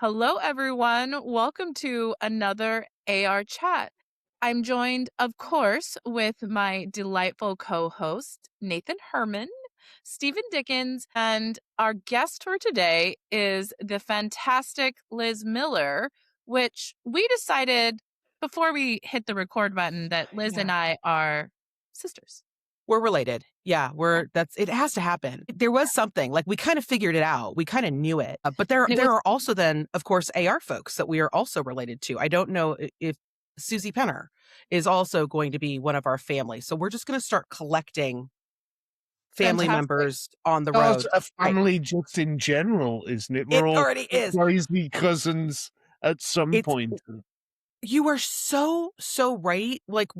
Hello, everyone. Welcome to another AR chat. I'm joined, of course, with my delightful co host, Nathan Hermann, Steven Dickens, and our guest for today is the fantastic Liz Miller, which we decided before we hit the record button that Liz and I are sisters. We're related. Yeah, it has to happen. There was something, like we kind of figured it out. We kind of knew it. But there are also then, of course, AR folks that we are also related to. I don't know if Susie Penner is also going to be one of our family. So we're just going to start collecting family members on the road. A family just in general, isn't it? It already is. Crazy cousins at some point. You are so right. Like,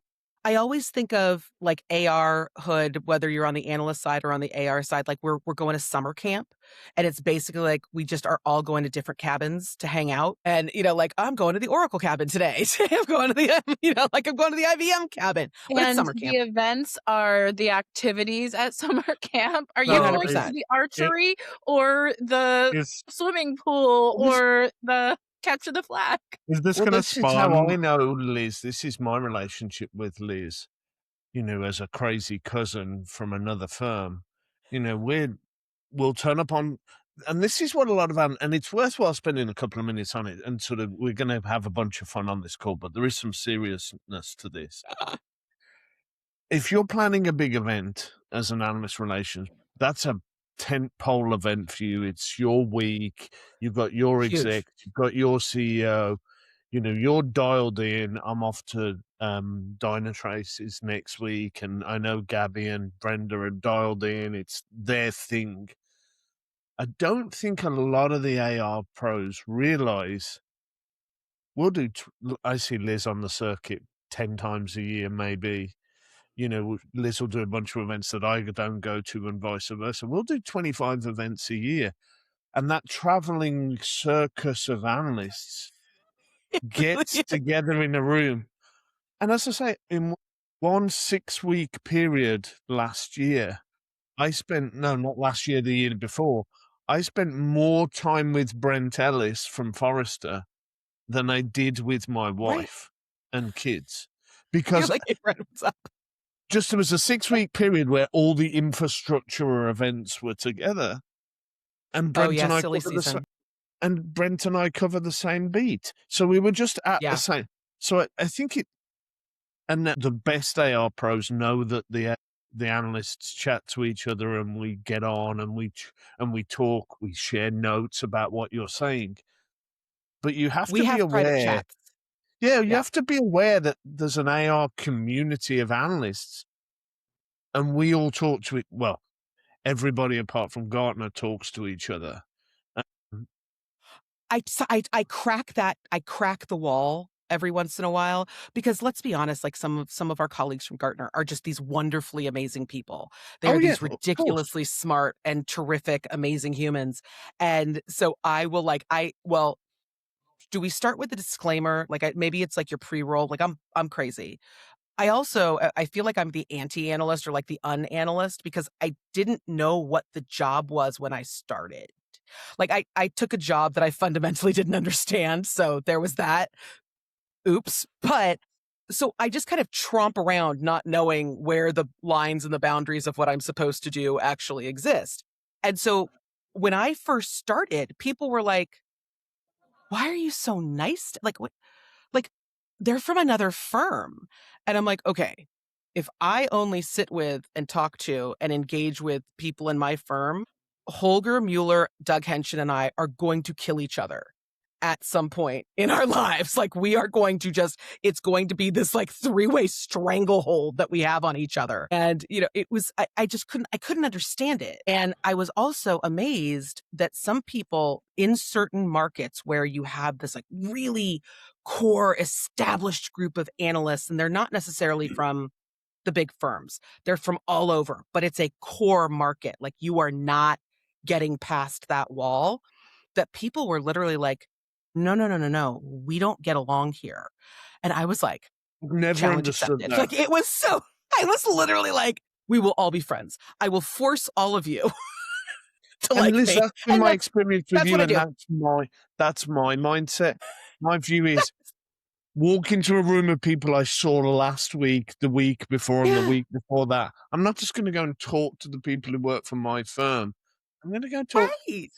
I always think of like AR hood, whether you're on the analyst side or on the AR side, like we're going to summer camp, and it's basically like we just are all going to different cabins to hang out. And, like I'm going to the Oracle cabin today. I'm going to the, I'm going to the IBM cabin. But it's summer camp. The events are the activities at summer camp. Are you going to the archery or the swimming pool or the capture the flag? Is this going to spawn? How I know Liz. This is my relationship with Liz. As a crazy cousin from another firm. We'll turn up on, and this is what a lot of, and it's worthwhile spending a couple of minutes on it. And sort of, we're going to have a bunch of fun on this call, but there is some seriousness to this. If you're planning a big event as an analyst relations, that's a tentpole event for you. It's your week. You've got your exec, you've got your CEO, you're dialed in. I'm off to Dynatrace's next week, and I know Gabby and Brenda are dialed in. It's their thing. I don't think a lot of the AR pros realize I see Liz on the circuit 10 times a year, maybe. Liz will do a bunch of events that I don't go to and vice versa. We'll do 25 events a year. And that traveling circus of analysts gets together in a room. And as I say, in one 6-week period last year, not last year, the year before, I spent more time with Brent Ellis from Forrester than I did with my wife and kids. Because what's up? Just there was a 6-week period where all the infrastructure events were together, and Brent and I cover the same beat. So we were just at the same. So I think and that the best AR pros know that the analysts chat to each other, and we get on and we talk, we share notes about what you're saying. But you have to be aware. Yeah, you have to be aware that there's an AR community of analysts, and we all talk to it. Well, everybody apart from Gartner talks to each other. I crack the wall every once in a while, because let's be honest, like some of our colleagues from Gartner are just these wonderfully amazing people. They're these ridiculously smart and terrific, amazing humans. And so I will do we start with the disclaimer? Like maybe it's like your pre-roll. Like I'm crazy. I feel like I'm the anti-analyst or like the un-analyst, because I didn't know what the job was when I started. Like I took a job that I fundamentally didn't understand. So there was that. Oops. But so I just kind of tromp around not knowing where the lines and the boundaries of what I'm supposed to do actually exist. And so when I first started, people were like, why are you so nice? Like, what? Like, they're from another firm. And I'm like, okay, if I only sit with and talk to and engage with people in my firm, Holger Mueller, Doug Henshin, and I are going to kill each other at some point in our lives. Like, we are going to it's going to be this like 3-way stranglehold that we have on each other. And, it was, I couldn't understand it. And I was also amazed that some people in certain markets where you have this like really core established group of analysts, and they're not necessarily from the big firms, they're from all over, but it's a core market. Like, you are not getting past that wall, that people were literally like, no, we don't get along here. And I was like, never understood that. Like, I was literally like, we will all be friends. I will force all of you to And like Liz, me. that's been And my experience with that's you, what I and do. that's my mindset. My view is walk into a room of people I saw last week, the week before, and the week before that. I'm not just going to go and talk to the people who work for my firm. I'm going to go talk. Right.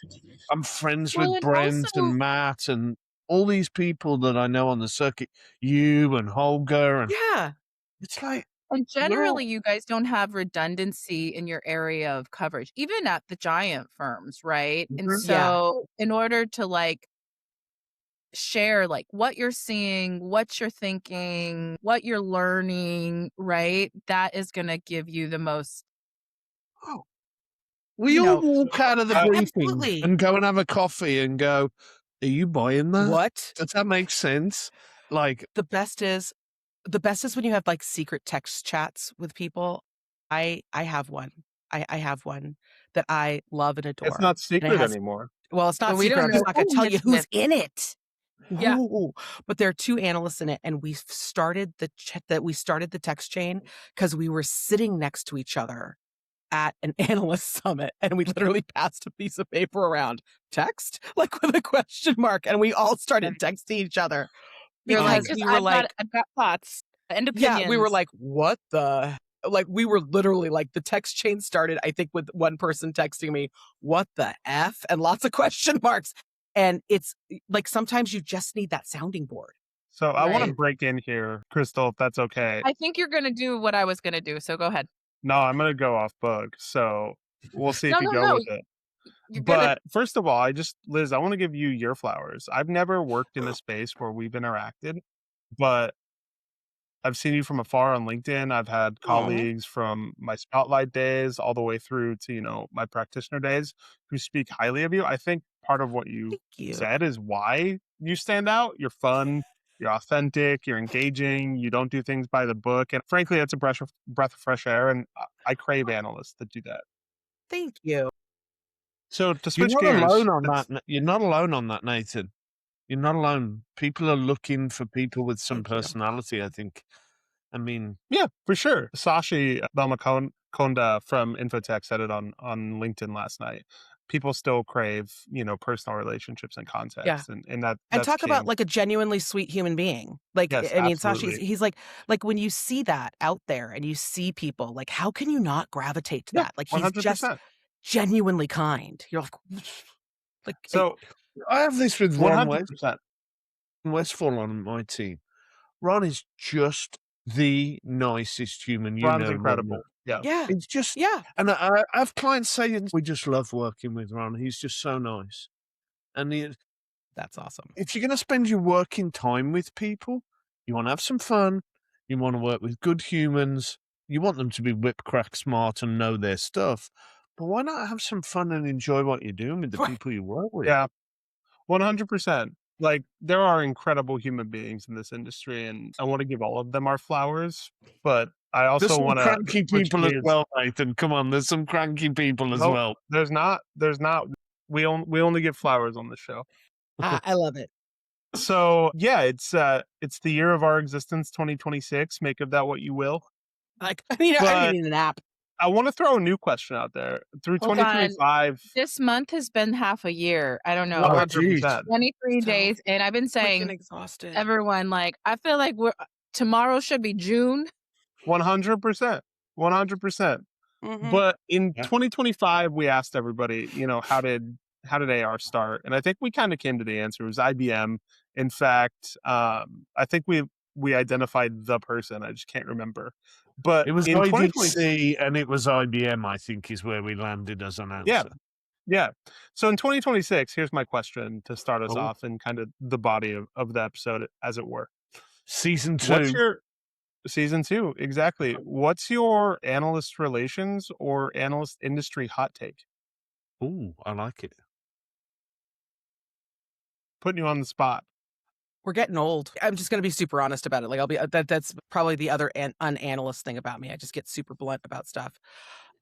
I'm friends Well, with and Brent also and Matt and all these people that I know on the circuit, you and Holger, and Yeah. it's like and we're generally, all you guys don't have redundancy in your area of coverage, even at the giant firms, right? And Mhm. Yeah. so in order to, like, share, like, what you're seeing, what you're thinking, what you're learning, right? That is gonna give you the most, oh, we you all know walk out of the briefing Absolutely. and go and have a coffee and go, "Are you buying that? What? Does that make sense?" Like, The best is when you have like secret text chats with people. I have one. I have one that I love and It's adore. not And it secret has anymore. well, it's but not we secret. don't I'm know just not gonna who tell you who's Miss in it. Yeah. Ooh, but there are 2 analysts in it, and we started we started the text chain because we were sitting next to each other at an analyst summit, and we literally passed a piece of paper around. Text? Like, with a question mark, and we all started texting each other You're like, because "Just we were I've got thoughts and yeah, we were opinions." like, "What the" like, we were literally like, the text chain started, I think, with one person texting me, "What the F?" and lots of question marks. And it's like, sometimes you just need that sounding board, So I want to right? break in here, Crystal, if that's okay. I think you're gonna do what I was gonna do, so go ahead. No, I'm going to go off book. So we'll see No, if you no, go no, with it. you're good. But first of all, Liz, I want to give you your flowers. I've never worked in a space where we've interacted, but I've seen you from afar on LinkedIn. I've had Aw, colleagues from my spotlight days all the way through to, my practitioner days who speak highly of you. I think part of what you thank you. said is why you stand out. You're fun, you're authentic, you're engaging, you don't do things by the book. And frankly, that's a breath of fresh air. And I crave analysts that do that. Thank you. So to you're switch not alone gears, on that. You're not alone on that, Nathan. You're not alone. People are looking for people with some Thank you. personality, I think. I mean, yeah, for sure. Sashi Konda from Infotech said it on LinkedIn last night. People still crave, personal relationships and Yeah. context, and And that's talk about king. like a genuinely sweet human being. Like, Yes, I mean, Sashi, absolutely. he's like when you see that out there and you see people, like, how can you not gravitate to Yeah, that? Like, one he's hundred just percent. genuinely kind. You're like, So I have this with one Ron hundred percent. Westfall on my team. Ron is just the nicest human you Ron's know, Ron. incredible. Yeah. yeah, It's just, yeah, and I have clients saying we just love working with Ron. He's just so nice. And that's awesome. if you're going to spend your working time with people, you want to have some fun. You want to work with good humans. You want them to be whip crack smart and know their stuff. But why not have some fun and enjoy what you're doing with the people you work with? Yeah, 100%. Like, there are incredible human beings in this industry, and I want to give all of them our flowers, but I There's also some want to cranky switch people as gears. well, Nathan. Come on, there's some cranky people as No, well. there's not. We only give flowers on the show. I love it. So, yeah, it's the year of our existence, 2026. Make of that what you will. Like, I mean, I don't even But need an app. I want to throw a new question out there. Through Hold on. 2025, This month has been half a year. I don't know, Oh, we're geez. 100%. 23 So days, and I've been freaking saying, exhausted. everyone, like, I feel like tomorrow should be June. 100%. 100%. Mm-hmm. But in Yeah. 2025, we asked everybody, how did AR start? And I think we kind of came to the answer. It was IBM. In fact, I think we identified the person. I just can't remember. But It was in 2020, IDC and it was IBM, I think, is where we landed as an yeah, answer. yeah. So in 2026, here's my question to start us Oh, off and kind of the body of the episode, as it were. season What's 2. your season two? Exactly. What's your analyst relations or analyst industry hot take? Ooh, I like it. Putting you on the spot. We're getting old. I'm just going to be super honest about it. Like, that's probably the other unanalyst thing about me. I just get super blunt about stuff.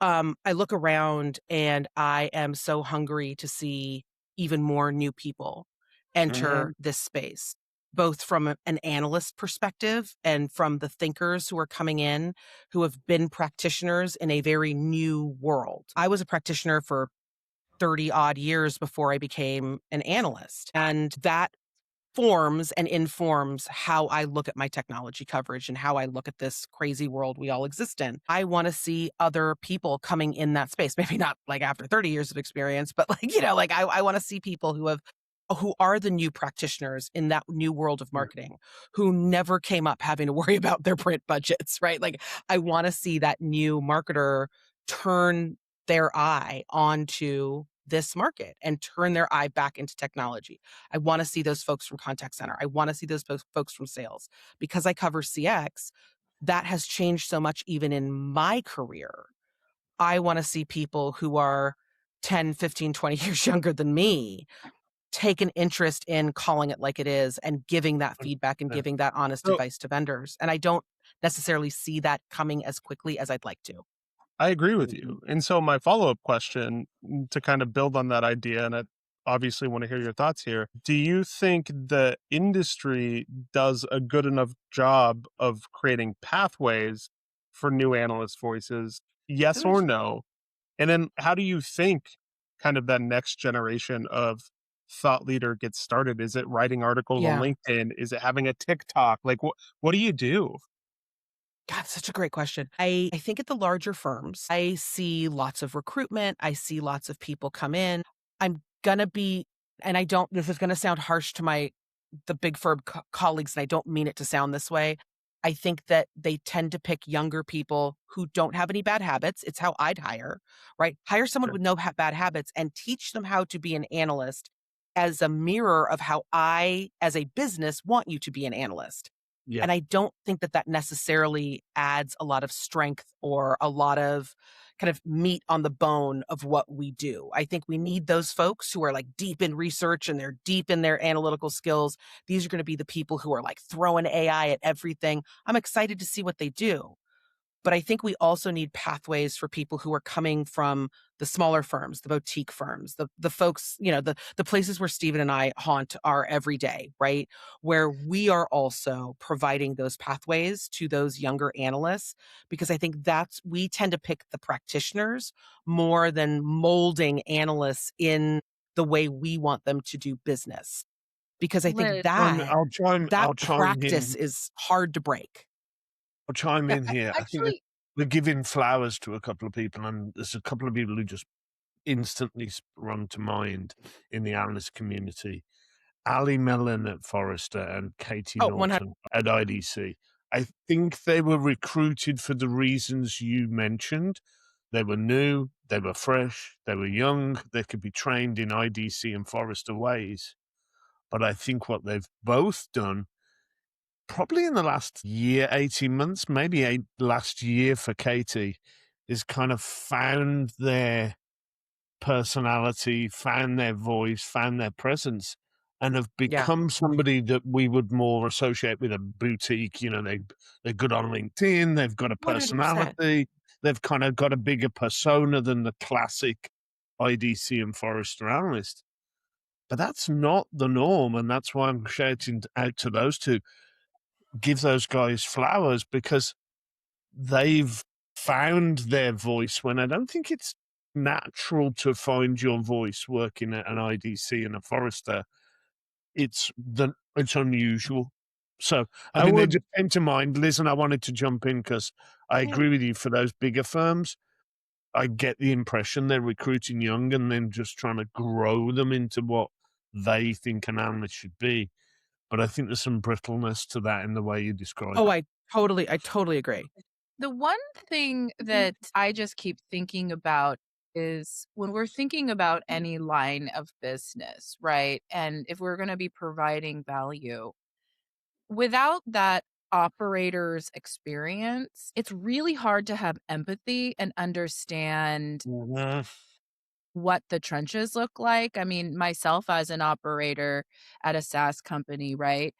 I look around and I am so hungry to see even more new people enter this space, both from an analyst perspective and from the thinkers who are coming in, who have been practitioners in a very new world. I was a practitioner for 30 odd years before I became an analyst. And that forms and informs how I look at my technology coverage and how I look at this crazy world we all exist in. I want to see other people coming in that space. Maybe not like after 30 years of experience, but like, like I want to see people who are the new practitioners in that new world of marketing, who never came up having to worry about their print budgets, right? Like I want to see that new marketer turn their eye onto this market and turn their eye back into technology. I want to see those folks from contact center. I want to see those folks from sales. Because I cover CX, that has changed so much even in my career. I want to see people who are 10, 15, 20 years younger than me take an interest in calling it like it is and giving that feedback and Yeah. giving that honest So advice to vendors. And I don't necessarily see that coming as quickly as I'd like to. I agree with you. And so my follow-up question to kind of build on that idea, and I obviously want to hear your thoughts here. Do you think the industry does a good enough job of creating pathways for new analyst voices? Yes or no? And then how do you think kind of that next generation of thought leader gets started? Is it writing articles on Yeah. LinkedIn? Is it having a TikTok? Like what do you do? God, such a great question. I think at the larger firms, I see lots of recruitment. I see lots of people come in. I'm gonna be, and I don't, this is gonna sound harsh to the big firm colleagues, and I don't mean it to sound this way. I think that they tend to pick younger people who don't have any bad habits. It's how I'd hire, right? Hire someone Sure. with no bad habits and teach them how to be an analyst as a mirror of how I, as a business, want you to be an analyst. Yeah. And I don't think that necessarily adds a lot of strength or a lot of kind of meat on the bone of what we do. I think we need those folks who are like deep in research and they're deep in their analytical skills. These are going to be the people who are like throwing AI at everything. I'm excited to see what they do. But I think we also need pathways for people who are coming from the smaller firms, the boutique firms, the folks, the places where Steven and I haunt our every day, right? Where we are also providing those pathways to those younger analysts, because I think we tend to pick the practitioners more than molding analysts in the way we want them to do business. Because I think Liz. that I'll chime practice in. is hard to break. I'll chime Yeah, in here. I think actually, we're giving flowers to a couple of people, and there's a couple of people who just instantly sprung to mind in the analyst community. Ali Mellon at Forrester and Katie Oh, 100. Norton at IDC. I think they were recruited for the reasons you mentioned. They were new, they were fresh, they were young, they could be trained in IDC and Forrester ways. But I think what they've both done, probably in the last year, 18 months, maybe last year for Katie, is kind of found their personality, found their voice, found their presence, and have Yeah. become somebody that we would more associate with a boutique. They're good on LinkedIn, they've got a 100%. personality, they've kind of got a bigger persona than the classic IDC and Forrester analyst. But that's not the norm, and that's why I'm shouting out to those two. Give those guys flowers, because they've found their voice when I don't think it's natural to find your voice working at an IDC and a Forrester. It's unusual. So, I I mean, they would just came to mind. Liz, and I wanted to jump in because I Yeah. agree with you. For those bigger firms, I get the impression they're recruiting young and then just trying to grow them into what they think an analyst should be. But I think there's some brittleness to that in the way you describe Oh, it. I totally agree. the one thing that I just keep thinking about is when we're thinking about any line of business, right? And if we're going to be providing value, without that operator's experience, it's really hard to have empathy and understand Mhm. what the trenches look like. I mean, myself as an operator at a SaaS company, right?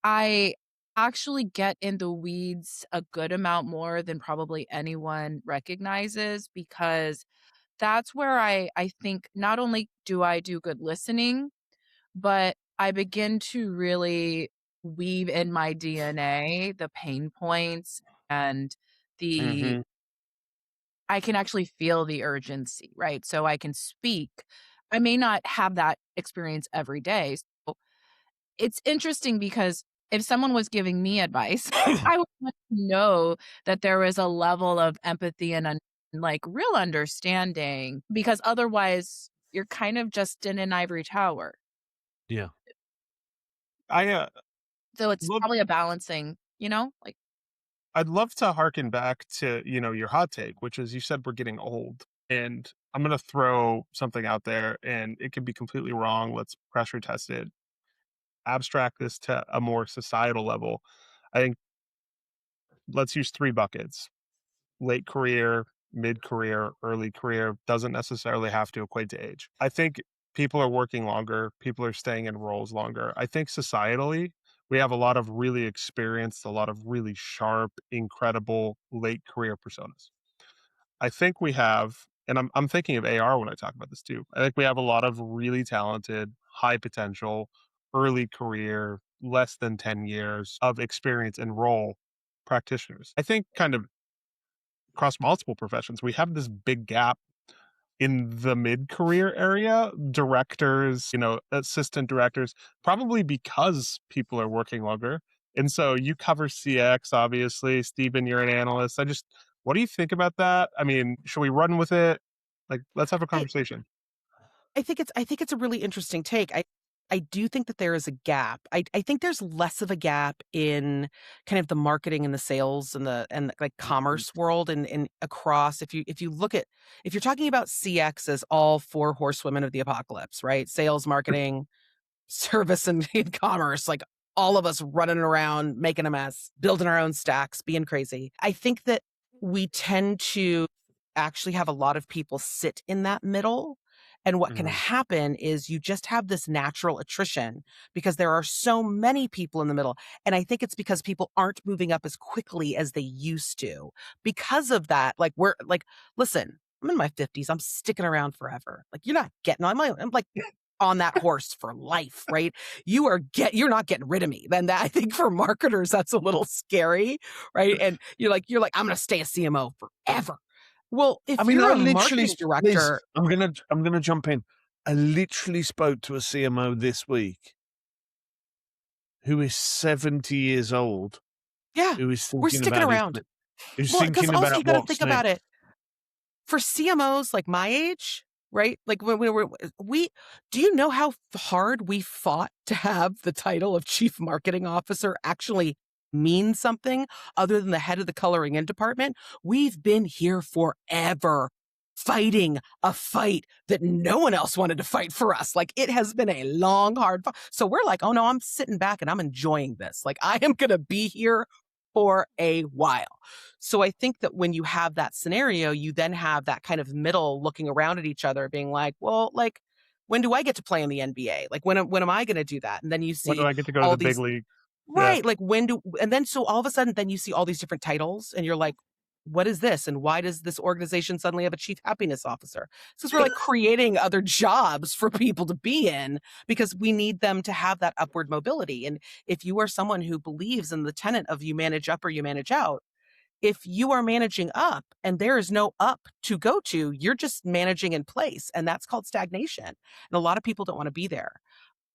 I actually get in the weeds a good amount more than probably anyone recognizes, because that's where I think not only do I do good listening, but I begin to really weave in my DNA the pain points and the Mhm. I can actually feel the urgency, right? So I can speak. I may not have that experience every day. So it's interesting because if someone was giving me advice, I would want to know that there was a level of empathy and like real understanding, because otherwise you're kind of just in an ivory tower. Yeah. I So it's love probably a balancing, like I'd love to harken back to, your hot take, which is you said we're getting old. And I'm going to throw something out there and it could be completely wrong. Let's pressure test it. Abstract this to a more societal level. I think let's use three buckets: late career, mid career, early career. Doesn't necessarily have to equate to age. I think people are working longer, people are staying in roles longer. I think societally, we have a lot of really experienced, a lot of really sharp, incredible late career personas. I think we have, and I'm thinking of AR when I talk about this too. I think we have a lot of really talented, high potential, early career, less than 10 years of experience and role practitioners. I think kind of across multiple professions, we have this big gap in the mid-career area, directors, assistant directors, probably because people are working longer. And so you cover CX, obviously. Steven, you're an analyst. What do you think about that? I mean, should we run with it? Like, let's have a I, conversation. I think it's a really interesting take. I do think that there is a gap. I think there's less of a gap in kind of the marketing and the sales and the like commerce world and across. If you're talking about CX as all four horsewomen of the apocalypse, right? Sales, marketing, service, and commerce, like all of us running around, making a mess, building our own stacks, being crazy. I think that we tend to actually have a lot of people sit in that middle. And what can Mhm. happen is you just have this natural attrition because there are so many people in the middle. And I think it's because people aren't moving up as quickly as they used to. Because of that, listen, I'm in my 50s. I'm sticking around forever. Like, you're not getting I'm like on that horse for life, right? You're not getting rid of me. Then that, I think for marketers, that's a little scary, right? And you're like, I'm going to stay a CMO forever. Well, I if mean, you're I a literally, marketing Liz, director, I'm gonna jump in. I literally spoke to a CMO this week who is 70 years old, yeah, who is we're thinking sticking about around. who's Well, because thinking also you about got to what's think about next. it. For CMOs like my age, right? Like when we do you know how hard we fought to have the title of chief marketing officer actually mean something other than the head of the coloring in department? We've been here forever fighting a fight that no one else wanted to fight for us. Like, it has been a long, hard fight. So we're like, oh no, I'm sitting back and I'm enjoying this. Like, I am going to be here for a while. So I think that when you have that scenario, you then have that kind of middle looking around at each other being like, well, like, when do I get to play in the NBA? Like, when am I going to do that? And then you When do see I get to go to all the big these, league? Yeah. right. Like, and then so all of a sudden, then you see all these different titles and you're like, what is this? And why does this organization suddenly have a chief happiness officer? Because we're like creating other jobs for people to be in because we need them to have that upward mobility. And if you are someone who believes in the tenet of you manage up or you manage out, if you are managing up and there is no up to go to, you're just managing in place. And that's called stagnation. And a lot of people don't want to be there.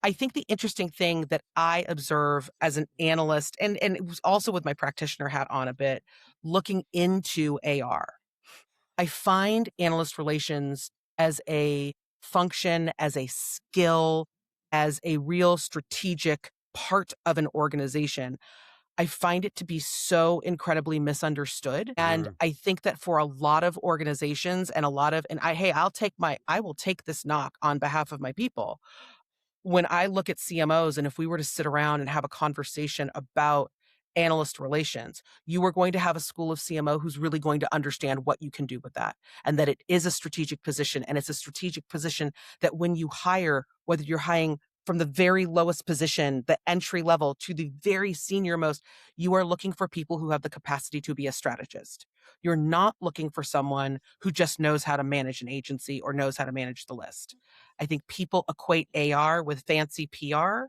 I think the interesting thing that I observe as an analyst, and it was also with my practitioner hat on a bit, looking into AR, I find analyst relations as a function, as a skill, as a real strategic part of an organization. I find it to be so incredibly misunderstood. And Mm. I think that for a lot of organizations and I will take this knock on behalf of my people. When I look at CMOs, and if we were to sit around and have a conversation about analyst relations, you are going to have a school of CMO who's really going to understand what you can do with that, and that it is a strategic position. And it's a strategic position that when you hire, whether you're hiring from the very lowest position, the entry level, to the very senior most, you are looking for people who have the capacity to be a strategist. You're not looking for someone who just knows how to manage an agency or knows how to manage the list. I think people equate AR with fancy PR,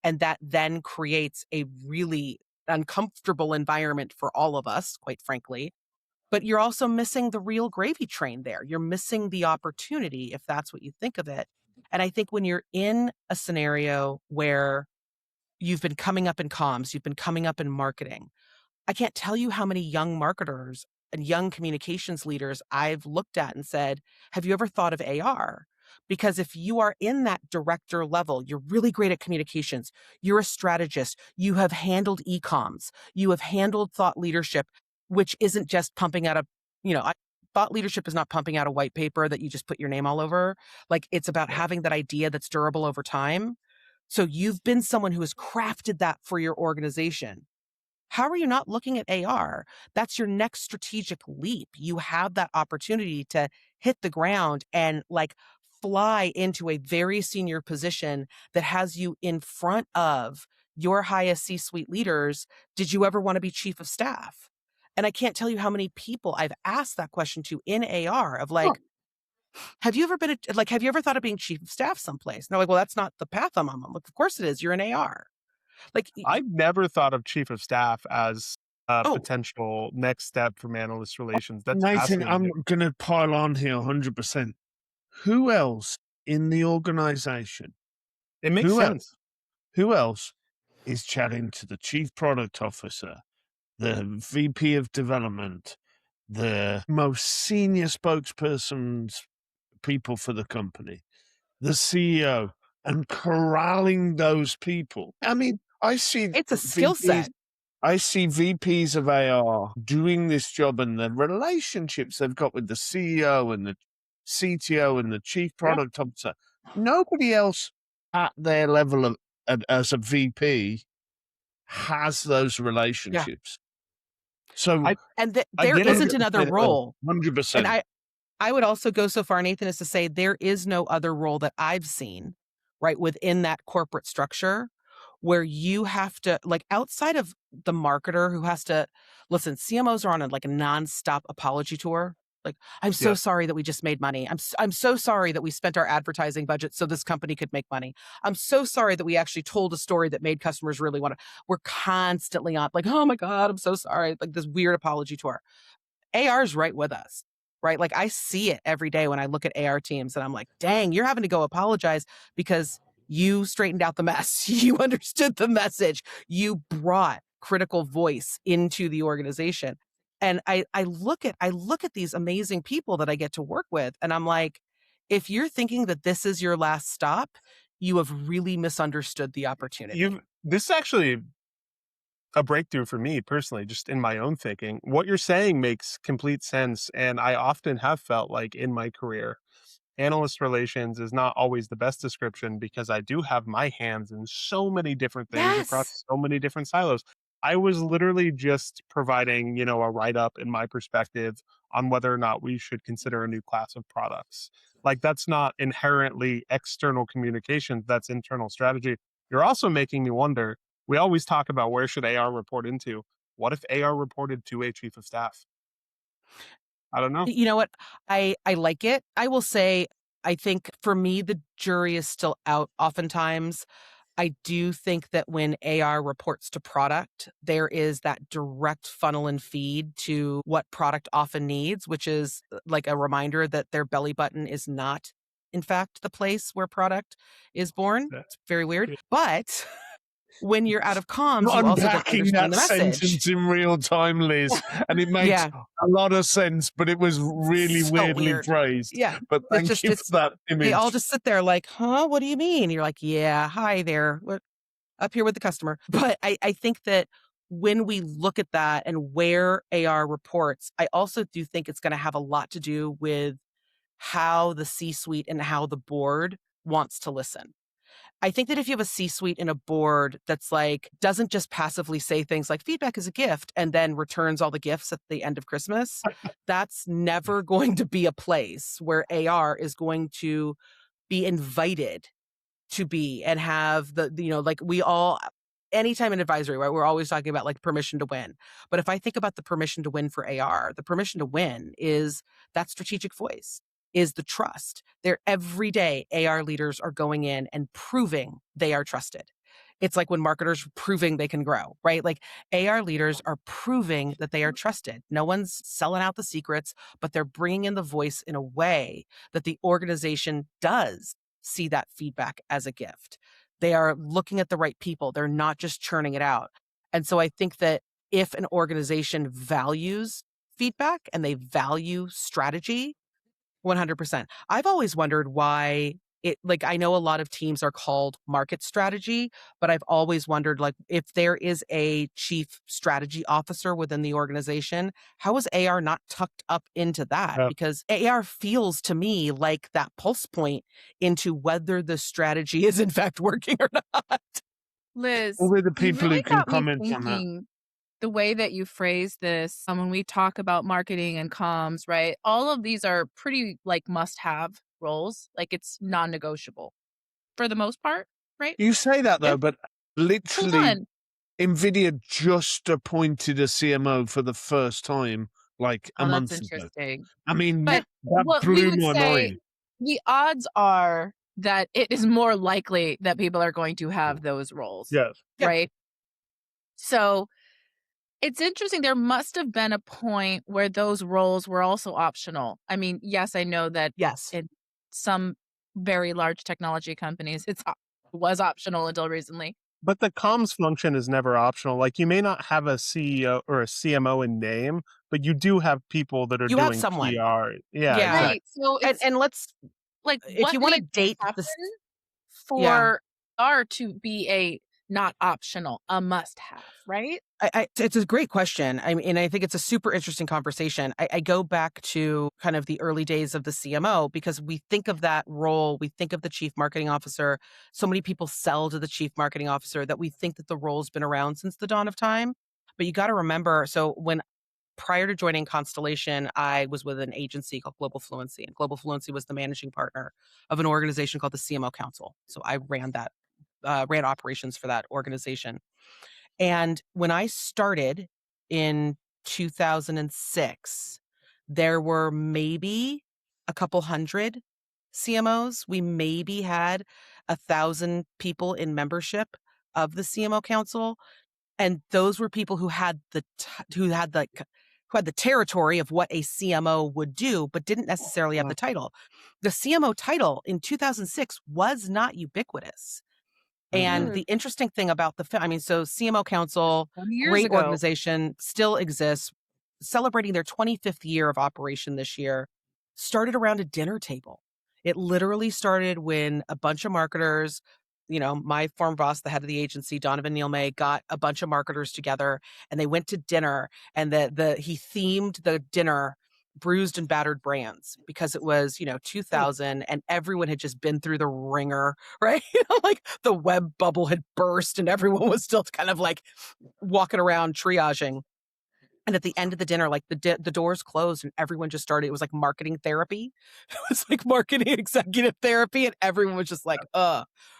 and that then creates a really uncomfortable environment for all of us, quite frankly. But you're also missing the real gravy train there. You're missing the opportunity, if that's what you think of it. And I think when you're in a scenario where you've been coming up in comms, you've been coming up in marketing, I can't tell you how many young marketers and young communications leaders I've looked at and said, have you ever thought of AR? Because if you are in that director level, you're really great at communications, you're a strategist, you have handled e-coms, you have handled thought leadership, which isn't just pumping out thought leadership is not pumping out a white paper that you just put your name all over. Like, it's about having that idea that's durable over time. So you've been someone who has crafted that for your organization. How are you not looking at AR? That's your next strategic leap. You have that opportunity to hit the ground and fly into a very senior position that has you in front of your highest C-suite leaders. Did you ever want to be chief of staff? And I can't tell you how many people I've asked that question to in AR of have you ever thought of being chief of staff someplace? And they're like, well, that's not the path I'm on. I'm like, of course it is. You're in AR. I've never thought of chief of staff as a oh, potential next step from analyst relations. That's Nathan, I'm fascinating. going to pile on here 100%. Who else in the organization? It makes sense. Who else is chatting to the chief product officer, the VP of development, the most senior spokespersons, people for the company, the CEO, and corralling those people? I mean, I see it's a skill set. I see VPs of AR doing this job, and the relationships they've got with the CEO and the CTO and the chief product officer. Nobody else at their level of as a VP has those relationships. So there isn't another role. 100%. And I would also go so far, Nathan, as to say there is no other role that I've seen, right, within that corporate structure where you have to, outside of the marketer who has to, listen, CMOs are on a nonstop apology tour. I'm so sorry that we just made money. I'm so sorry that we spent our advertising budget so this company could make money. I'm so sorry that we actually told a story that made customers really want to. We're constantly on oh my God, I'm so sorry. This weird apology tour. AR is right with us, right? I see it every day when I look at AR teams and I'm like, dang, you're having to go apologize because you straightened out the mess. You understood the message. You brought critical voice into the organization. And I look at these amazing people that I get to work with, and I'm like, if you're thinking that this is your last stop, you have really misunderstood the opportunity. This is actually a breakthrough for me personally, just in my own thinking. What you're saying makes complete sense. And I often have felt like in my career, analyst relations is not always the best description because I do have my hands in so many different things across so many different silos. I was literally just providing, a write-up in my perspective on whether or not we should consider a new class of products. That's not inherently external communications, that's internal strategy. You're also making me wonder, we always talk about where should AR report into. What if AR reported to a chief of staff? I don't know. You know what? I like it. I will say, I think for me, the jury is still out oftentimes. I do think that when AR reports to product, there is that direct funnel and feed to what product often needs, which is a reminder that their belly button is not, in fact, the place where product is born. It's very weird. But when you're out of comms, you also don't understand the message. Sentence in real time, Liz, and it makes a lot of sense, but it was really weirdly phrased. Yeah, but thank you for that image. They all just sit there huh? What do you mean? You're like, yeah, hi there, we're up here with the customer. But I think that when we look at that and where AR reports, I also do think it's going to have a lot to do with how the C-suite and how the board wants to listen. I think that if you have a C-suite and a board that's doesn't just passively say things like feedback is a gift and then returns all the gifts at the end of Christmas, that's never going to be a place where AR is going to be invited to be and have we all, anytime in advisory, right, we're always talking about permission to win. But if I think about the permission to win for AR, the permission to win is that strategic voice, is the trust. Every day, AR leaders are going in and proving they are trusted. It's like when marketers are proving they can grow, right? Like AR leaders are proving that they are trusted. No one's selling out the secrets, but they're bringing in the voice in a way that the organization does see that feedback as a gift. They are looking at the right people. They're not just churning it out. And so I think that if an organization values feedback and they value strategy, 100%. I've always wondered why like, I know a lot of teams are called market strategy, but I've always wondered, like, if there is a chief strategy officer within the organization, how is AR not tucked up into that? Yeah. Because AR feels to me like that pulse point into whether the strategy is in fact working or not. Liz, Only the you people who really can got me comment on that. thinking the way that you phrase this, when we talk about marketing and comms, right? All of these are pretty like must-have roles. Like it's non-negotiable for the most part, right? You say that though, Yeah. but Hold literally on. Nvidia just appointed a CMO for the first time like a Oh, that's month ago. interesting. I mean, But that what we blew would my say, mind. the odds are that it is more likely that people are going to have those roles, Yes. Yeah. right? So it's interesting. There must have been a point where those roles were also optional. I mean, yes, I know that Yes. in some very large technology companies, it was optional until recently. But the comms function is never optional. Like you may not have a CEO or a CMO in name, but you do have people that are You have doing someone. PR. Yeah, Yeah. exactly. Right. So it's And let's, like if what you want to needs to date happen this, yeah. for R to be a not optional, a must have, right? It's a great question. I mean, and I think it's a super interesting conversation. I go back to kind of the early days of the CMO because we think of that role, we think of the chief marketing officer. So many people sell to the chief marketing officer that we think that the role's been around since the dawn of time. But you got to remember, so when prior to joining Constellation, I was with an agency called Global Fluency, and Global Fluency was the managing partner of an organization called the CMO Council. So I ran that, ran operations for that organization. And when I started in 2006, there were maybe a couple hundred CMOs. We maybe had 1,000 people in membership of the CMO Council, and those were people who had who had the territory of what a CMO would do, but didn't necessarily have the title. The CMO title in 2006 was not ubiquitous. And the interesting thing about so CMO Council, 20 years great ago. organization, still exists, celebrating their 25th year of operation this year, started around a dinner table. It literally started when a bunch of marketers, my former boss, the head of the agency, Donovan Neal May, got a bunch of marketers together and they went to dinner, and he themed the dinner bruised and battered brands because it was 2000 and everyone had just been through the ringer, right? Like the web bubble had burst and everyone was still kind of like walking around triaging. And at the end of the dinner, like the doors closed and everyone just started, it was like marketing therapy. It was like marketing executive therapy, and everyone was just like,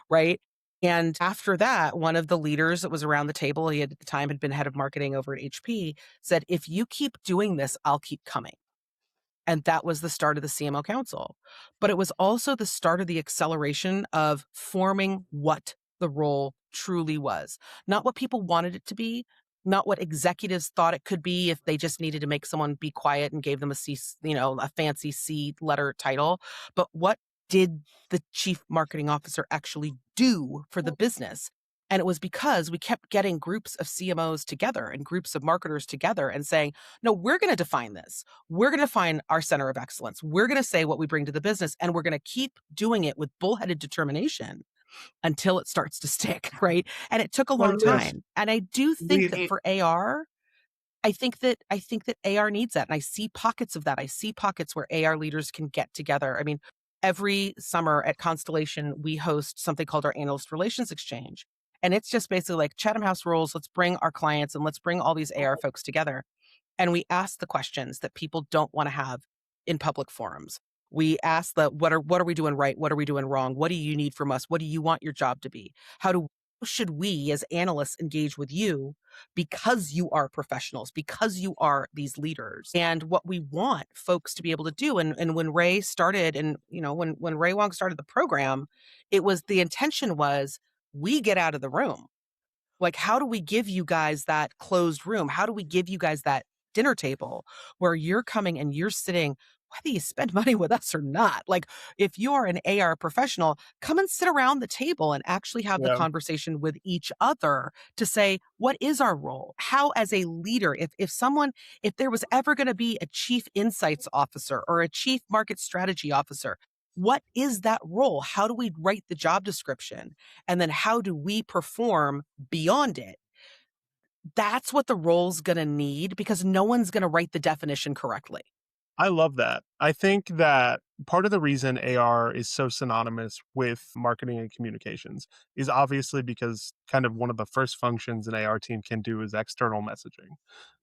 right? And after that, one of the leaders that was around the table, he had, at the time had been head of marketing over at HP, said, if you keep doing this, I'll keep coming. And that was the start of the CMO Council. But it was also the start of the acceleration of forming what the role truly was. Not what people wanted it to be, not what executives thought it could be if they just needed to make someone be quiet and gave them a fancy C letter title, but what did the chief marketing officer actually do for the business? And it was because we kept getting groups of CMOs together and groups of marketers together and saying, no, we're going to define this. We're going to find our center of excellence. We're going to say what we bring to the business, and we're going to keep doing it with bullheaded determination until it starts to stick, right? And it took a long time. And I do think that for AR, I think that AR needs that. And I see pockets of that. I see pockets where AR leaders can get together. I mean, every summer at Constellation, we host something called our Analyst Relations Exchange. And it's just basically like Chatham House rules. Let's bring our clients and let's bring all these AR folks together. And we ask the questions that people don't want to have in public forums. We ask what are we doing right? What are we doing wrong? What do you need from us? What do you want your job to be? How should we as analysts engage with you because you are professionals, because you are these leaders? And what we want folks to be able to do. And when Ray started, and when Ray Wong started the program, the intention was, we get out of the room? Like, how do we give you guys that closed room? How do we give you guys that dinner table where you're coming and you're sitting, whether you spend money with us or not? Like, if you're an AR professional, come and sit around the table and actually have the Yeah. conversation with each other to say, what is our role? How, as a leader, if there was ever going to be a chief insights officer or a chief market strategy officer, what is that role? How do we write the job description? And then how do we perform beyond it? That's what the role's going to need, because no one's going to write the definition correctly. I love that. I think that part of the reason AR is so synonymous with marketing and communications is obviously because kind of one of the first functions an AR team can do is external messaging.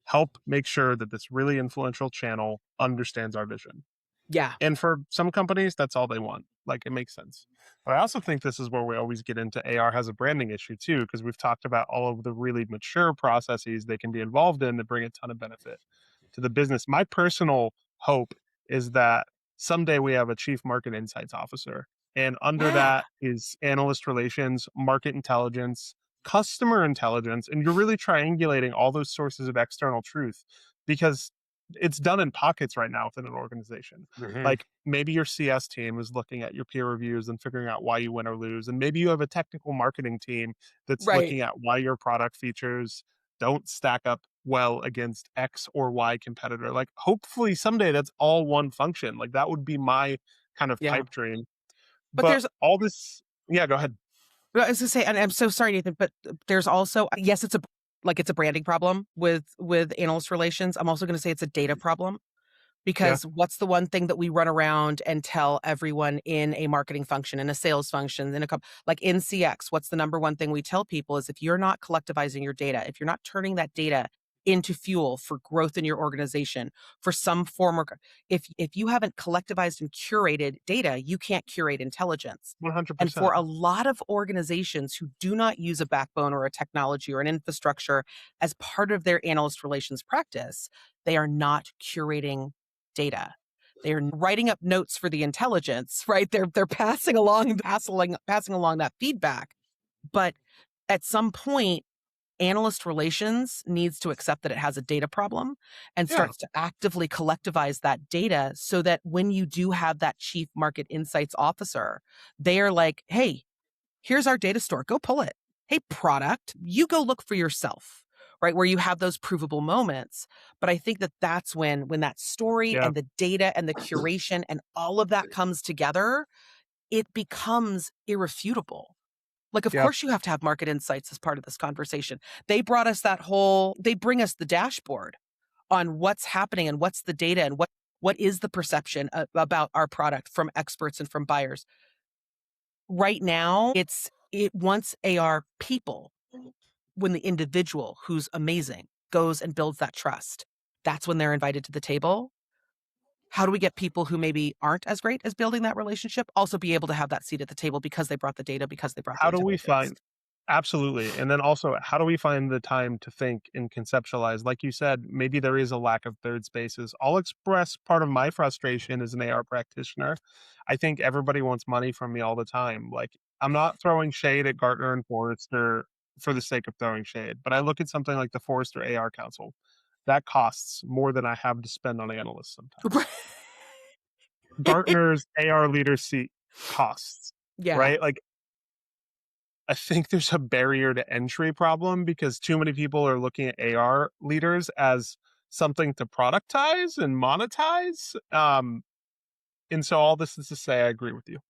Help make sure that this really influential channel understands our vision. Yeah. And for some companies, that's all they want. Like, it makes sense. But I also think this is where we always get into AR has a branding issue too, because we've talked about all of the really mature processes they can be involved in that bring a ton of benefit to the business. My personal hope is that someday we have a chief market insights officer, and under Yeah. that is analyst relations, market intelligence, customer intelligence, and you're really triangulating all those sources of external truth, because it's done in pockets right now within an organization. Like, maybe your CS team is looking at your peer reviews and figuring out why you win or lose. And maybe you have a technical marketing team that's Right. looking at why your product features don't stack up well against X or Y competitor. Like, hopefully someday that's all one function. Like, that would be my kind of Yeah. pipe dream. But But all this, yeah, go ahead. I was going to say, and I'm so sorry, Nathan, but there's also, yes, it's a branding problem with analyst relations. I'm also going to say it's a data problem. Because what's the one thing that we run around and tell everyone in a marketing function, in a sales function, like in CX, what's the number one thing we tell people is, if you're not collectivizing your data, if you're not turning that data into fuel for growth in your organization, for some form, or if you haven't collectivized and curated data, you can't curate intelligence. 100%. And for a lot of organizations who do not use a backbone or a technology or an infrastructure as part of their analyst relations practice, they are not curating data. They're writing up notes for the intelligence, right? They're passing along that feedback. But at some point, analyst relations needs to accept that it has a data problem and starts to actively collectivize that data, so that when you do have that chief market insights officer, they are like, hey, here's our data store, go pull it. Hey, product, you go look for yourself, right? Where you have those provable moments. But I think that that's when that story and the data and the curation and all of that comes together, it becomes irrefutable. Like, of course you have to have market insights as part of this conversation. They bring us the dashboard on what's happening and what's the data and what is the perception about our product from experts and from buyers. Right now, it wants AR people. When the individual who's amazing goes and builds that trust, that's when they're invited to the table. How do we get people who maybe aren't as great as building that relationship also be able to have that seat at the table because they brought the data, because they brought the How do we intelligence? find Absolutely. And then also, how do we find the time to think and conceptualize? Like you said, maybe there is a lack of third spaces. I'll express part of my frustration as an AR practitioner. I think everybody wants money from me all the time. Like, I'm not throwing shade at Gartner and Forrester for the sake of throwing shade, but I look at something like the Forrester AR Council. That costs more than I have to spend on analysts sometimes. Gartner's AR leader seat costs, Yeah. right? Like, I think there's a barrier to entry problem because too many people are looking at AR leaders as something to productize and monetize. And so all this is to say, I agree with you.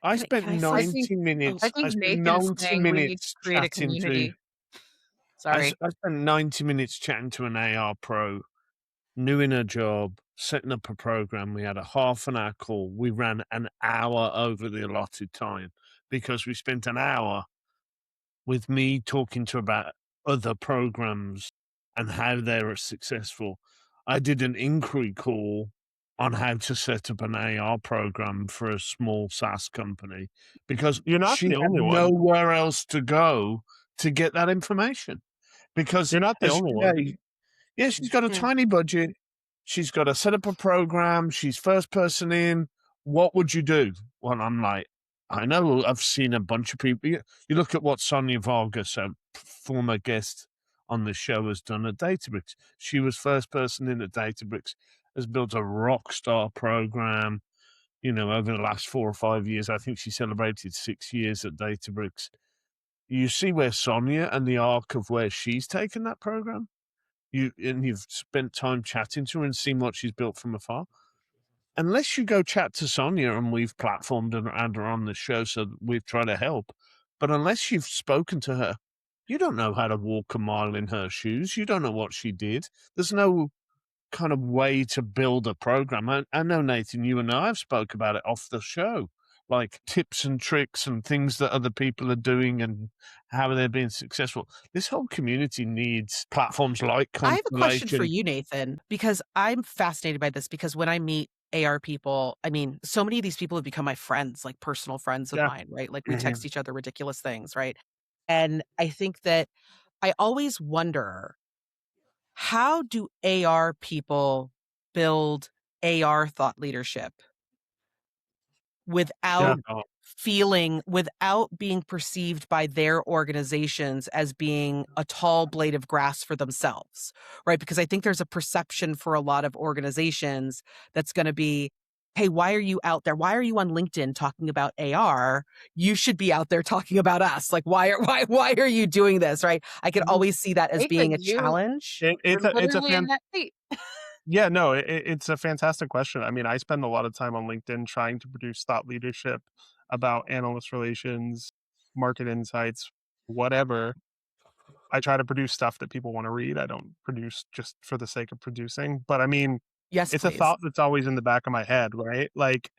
I Can spent I say I 90 think minutes. I I think spent Nathan's 90 saying we need to minutes create a chatting to. community. Sorry. I spent 90 minutes chatting to an AR pro, new in a job, setting up a program. We had a half an hour call. We ran an hour over the allotted time because we spent an hour with me talking to about other programs and how they were successful. I did an inquiry call on how to set up an AR program for a small SaaS company because You're not she the had only one. nowhere else to go to get that information. Because You're not the only one. she's got a tiny budget. She's got to set up a program. She's first person in. What would you do? Well, I'm like, I know I've seen a bunch of people. You look at what Sonia Vargas, a former guest on the show, has done at Databricks. She was first person in at Databricks, has built a rock star program, over the last 4 or 5 years. I think she celebrated 6 years at Databricks. You see where Sonia and the arc of where she's taken that program. You've spent time chatting to her and seen what she's built from afar. Unless you go chat to Sonia, and we've platformed and had her on the show, so we've tried to help. But unless you've spoken to her, you don't know how to walk a mile in her shoes. You don't know what she did. There's no kind of way to build a program. I know, Nathan, you and I have spoke about it off the show, like tips and tricks and things that other people are doing and how they're being successful. This whole community needs platforms like I have a question for Constellation. you, Nathan, because I'm fascinated by this, because when I meet AR people, I mean, so many of these people have become my friends, like personal friends of Yeah. mine, right? Like we text each other ridiculous things, right? And I think that I always wonder, how do AR people build AR thought leadership without without being perceived by their organizations as being a tall blade of grass for themselves, right? Because I think there's a perception for a lot of organizations that's going to be, hey, why are you out there? Why are you on LinkedIn talking about AR? You should be out there talking about us. Like, why are you doing this, right? I could always see that as being a challenge. It's a Literally in that seat. Yeah, no, it's a fantastic question. I mean, I spend a lot of time on LinkedIn trying to produce thought leadership about analyst relations, market insights, whatever. I try to produce stuff that people want to read. I don't produce just for the sake of producing. But I mean, Yes, it's a please. thought that's always in the back of my head, right? Like,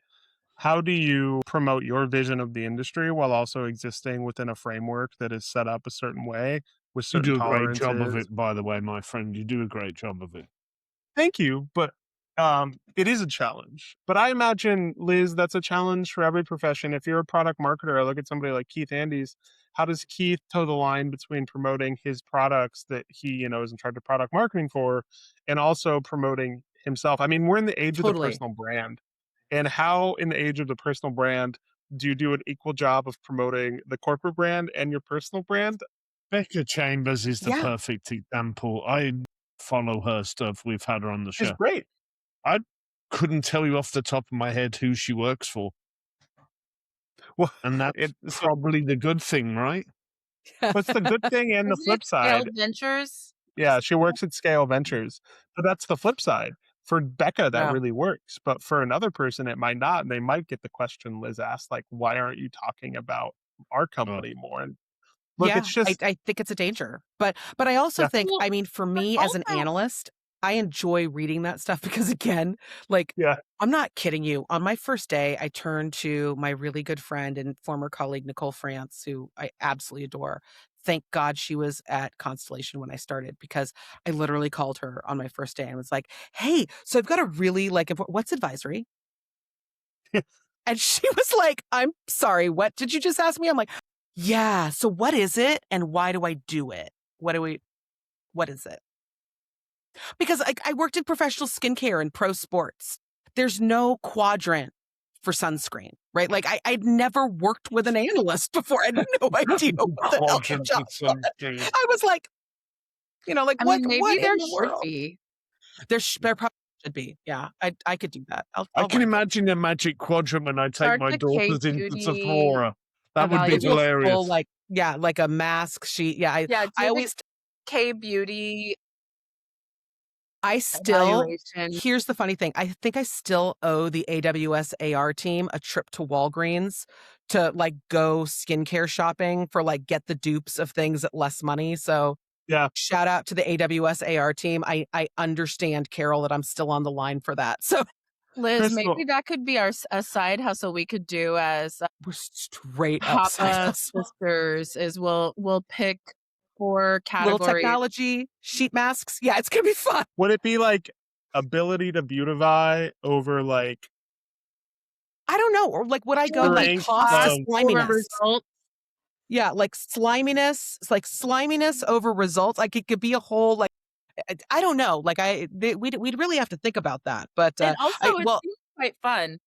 how do you promote your vision of the industry while also existing within a framework that is set up a certain way with You certain do a great job of tolerances? it, by the way, my friend. You do a great job of it. Thank you, but it is a challenge. But I imagine, Liz, that's a challenge for every profession. If you're a product marketer, I look at somebody like Keith Andes. How does Keith toe the line between promoting his products that he, is in charge of product marketing for, and also promoting himself? I mean, we're in the age of the Totally. personal brand, and how in the age of the personal brand do you do an equal job of promoting the corporate brand and your personal brand? Becca Chambers is the Yeah. perfect example. I follow her stuff. We've had her on the She's show. great. I couldn't tell you off the top of my head who she works for. Well, And that's probably the good thing, right? What's the good thing and the Isn't flip it Scale side? Ventures? Yeah, she works at Scale Ventures. But that's the flip side. For Becca, that Yeah. really works. But for another person, it might not. And they might get the question Liz asked, like, why aren't you talking about our company more? And look, Yeah, it's just I think it's a danger. But I also Yeah. think, Well, I mean, for but me as an also analyst, I enjoy reading that stuff because, again, like, Yeah. I'm not kidding you. On my first day, I turned to my really good friend and former colleague, Nicole France, who I absolutely adore. Thank God she was at Constellation when I started, because I literally called her on my first day and was like, hey, so I've got a really, like, what's advisory? And she was like, I'm sorry, what did you just ask me? I'm like, yeah, so what is it and why do I do it? What is it? Because I worked in professional skincare and pro sports. There's no quadrant for sunscreen, right? Like I'd never worked with an analyst before. I had no idea what the hell the Quadrant job for was. sunscreen. I was like, like I what mean, maybe in there the should world? be. There probably should be. Yeah, I could do that. I I'll can write it. imagine a magic quadrant when I take Start my the daughters into K-beauty Sephora. That would be We'll do a full, hilarious. like a mask sheet. Yeah, Yeah, I do the always K-beauty I still, evaluation. here's the funny thing. I think I still owe the AWS AR team a trip to Walgreens to like go skincare shopping for like get the dupes of things at less money. So Yeah. shout out to the AWS AR team. I understand, Carol, that I'm still on the line for that. So Liz, Crystal, maybe that could be our a side hustle we could do as we're straight up side Papa hustle. sisters. Is we'll pick 4 Little categories. technology, sheet masks. Yeah, it's gonna be fun. would it be like ability to beautify over like I don't know. Or like would I go like strength cost to of over sliminess? results. Yeah, like sliminess. It's like sliminess over results. Like it could be a whole like I don't know. Like we'd really have to think about that. But And also, it well, seems quite fun.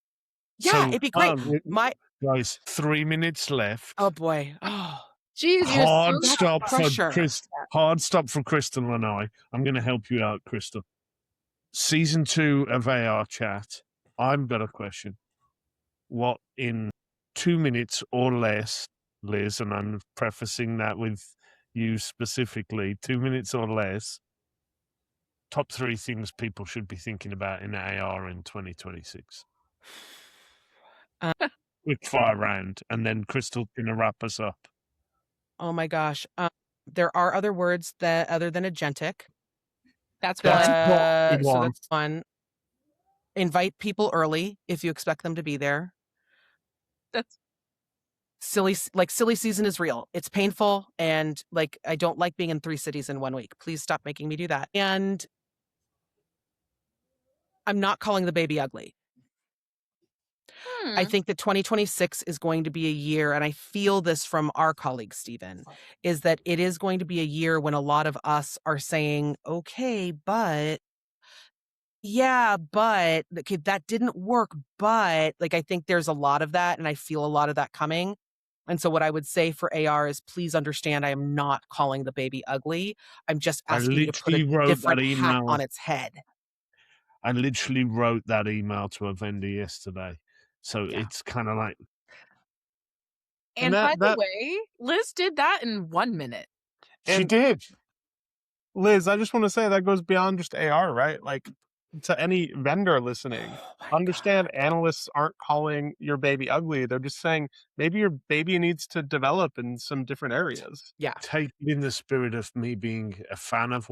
yeah, So, it'd be great. go Guys, 3 minutes left. Oh boy. Oh, Jeez, you're Hard so stop for pressure. Hard stop for Crystal and I. I'm going to help you out, Crystal. Season 2 of ARCHAT. I've got a question. What in 2 minutes or less, Liz, and I'm prefacing that with you specifically, 2 minutes or less, top 3 things people should be thinking about in AR in 2026. Quick fire round, and then Crystal's going to wrap us up. Oh my gosh. There are other words that other than agentic. That's That's one. So that's fun. Invite people early if you expect them to be there. That's Silly season is real. It's painful, and like I don't like being in 3 cities in 1 week. Please stop making me do that. And I'm not calling the baby ugly. I think that 2026 is going to be a year, and I feel this from our colleague, Steven, is that it is going to be a year when a lot of us are saying, okay, but okay, that didn't work, but like, I think there's a lot of that, and I feel a lot of that coming. And so what I would say for AR is please understand I am not calling the baby ugly. I'm just asking you to put a different hat on its head. I literally wrote that email to a vendor yesterday. So it's kind of like. And by the way, Liz did that in 1 minute. She did. Liz, I just want to say that goes beyond just AR, right? Like, to any vendor listening, understand analysts aren't calling your baby ugly. They're just saying maybe your baby needs to develop in some different areas. Yeah. Take it in the spirit of me being a fan of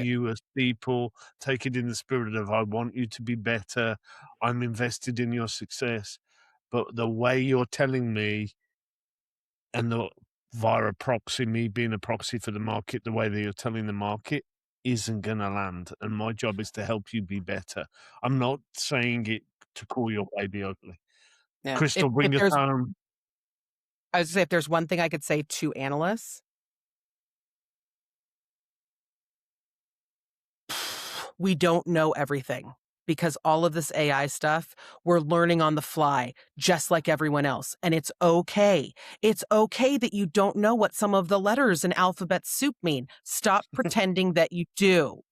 you as people. Take it in the spirit of I want you to be better. I'm invested in your success. But the way you're telling me, and via a proxy, me being a proxy for the market, the way that you're telling the market isn't going to land. And my job is to help you be better. I'm not saying it to call your baby ugly. Yeah. Crystal, bring us home. I was going to say, if there's one thing I could say to analysts, we don't know everything. Because all of this AI stuff, we're learning on the fly, just like everyone else. And it's okay. It's okay that you don't know what some of the letters in alphabet soup mean. Stop pretending that you do.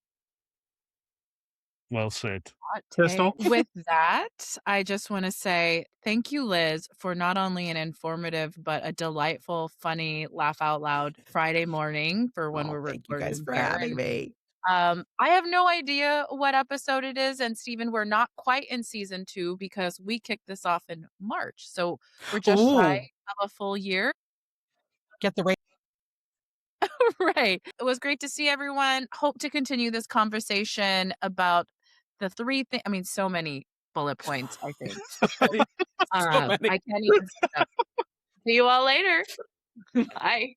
Well said. Crystal? With that, I just want to say thank you, Liz, for not only an informative, but a delightful, funny, laugh out loud Friday morning for when we're recording. Thank you guys for having me. I have no idea what episode it is. And Steven, we're not quite in season 2 because we kicked this off in March. So we're just shy of a full year. Get the right. Right. It was great to see everyone. Hope to continue this conversation about the 3 things. I mean, so many bullet points, I think. I can't even see them. See you all later. Bye.